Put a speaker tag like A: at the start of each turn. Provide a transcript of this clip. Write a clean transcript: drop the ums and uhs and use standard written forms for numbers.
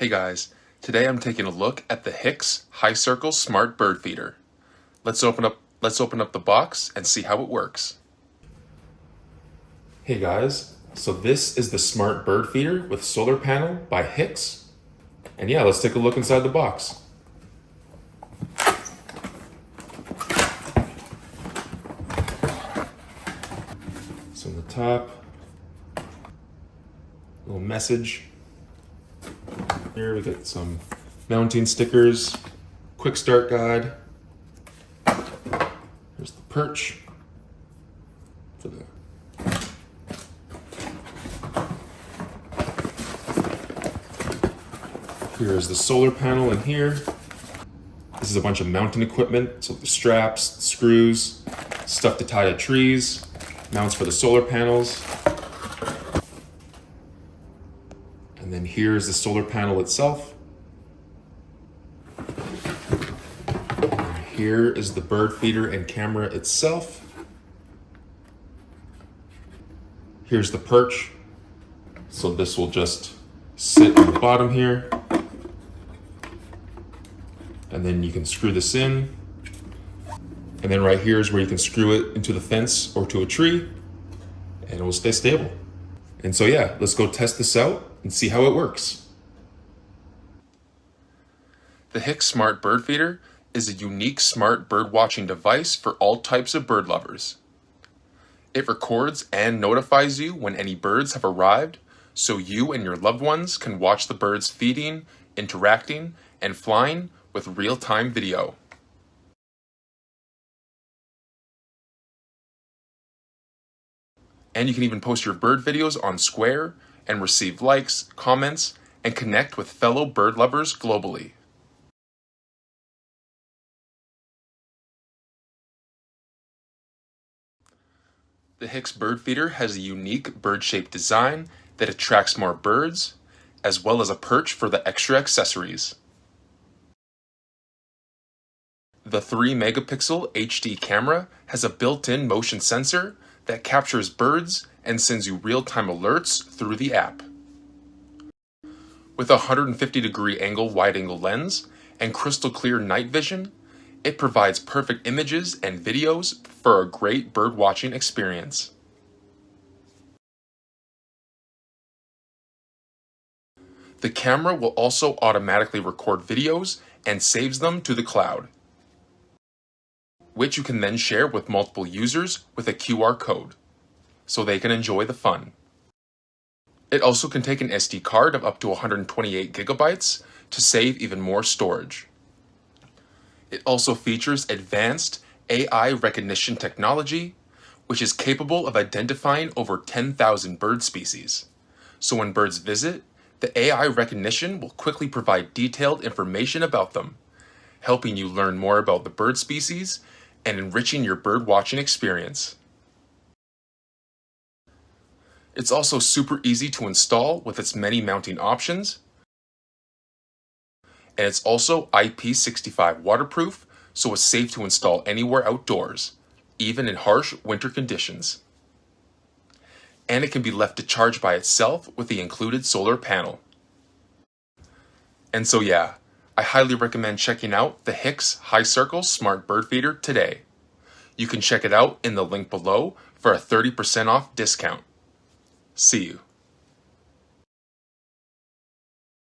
A: Hey guys, today I'm taking a look at the HIXX High Circle Smart Bird Feeder. Let's open up the box and see how it works. Hey guys, so this is the Smart Bird Feeder with solar panel by HIXX. And yeah, let's take a look inside the box. So on the top, little message. Here we get some mounting stickers, quick start guide. Here's the perch for the Here is the solar panel in here. This is a bunch of mounting equipment, so the straps, screws, stuff to tie to trees, mounts for the solar panels. And then here's the solar panel itself. And here is the bird feeder and camera itself. Here's the perch. So this will just sit on the bottom here. And then you can screw this in. And then right here is where you can screw it into the fence or to a tree, and it will stay stable. And so yeah, let's go test this out and see how it works. The HIXX Smart Bird Feeder is a unique smart bird watching device for all types of bird lovers. It records and notifies you when any birds have arrived, so you and your loved ones can watch the birds feeding, interacting, and flying with real-time video. And you can even post your bird videos on Square and receive likes, comments, and connect with fellow bird lovers globally. The HIXX Bird Feeder has a unique bird-shaped design that attracts more birds, as well as a perch for the extra accessories. The 3-megapixel HD camera has a built-in motion sensor that captures birds and sends you real-time alerts through the app. With a 150-degree angle wide-angle lens and crystal clear night vision, it provides perfect images and videos for a great bird watching experience. The camera will also automatically record videos and saves them to the cloud, which you can then share with multiple users with a QR code, so they can enjoy the fun. It also can take an SD card of up to 128 gigabytes to save even more storage. It also features advanced AI recognition technology, which is capable of identifying over 10,000 bird species. So when birds visit, the AI recognition will quickly provide detailed information about them, helping you learn more about the bird species and enriching your bird watching experience. It's also super easy to install with its many mounting options, and it's also IP65 waterproof, so it's safe to install anywhere outdoors, even in harsh winter conditions. And it can be left to charge by itself with the included solar panel. And so yeah, I highly recommend checking out the HIXX High Circle Smart Bird Feeder today. You can check it out in the link below for a 30% off discount. See you.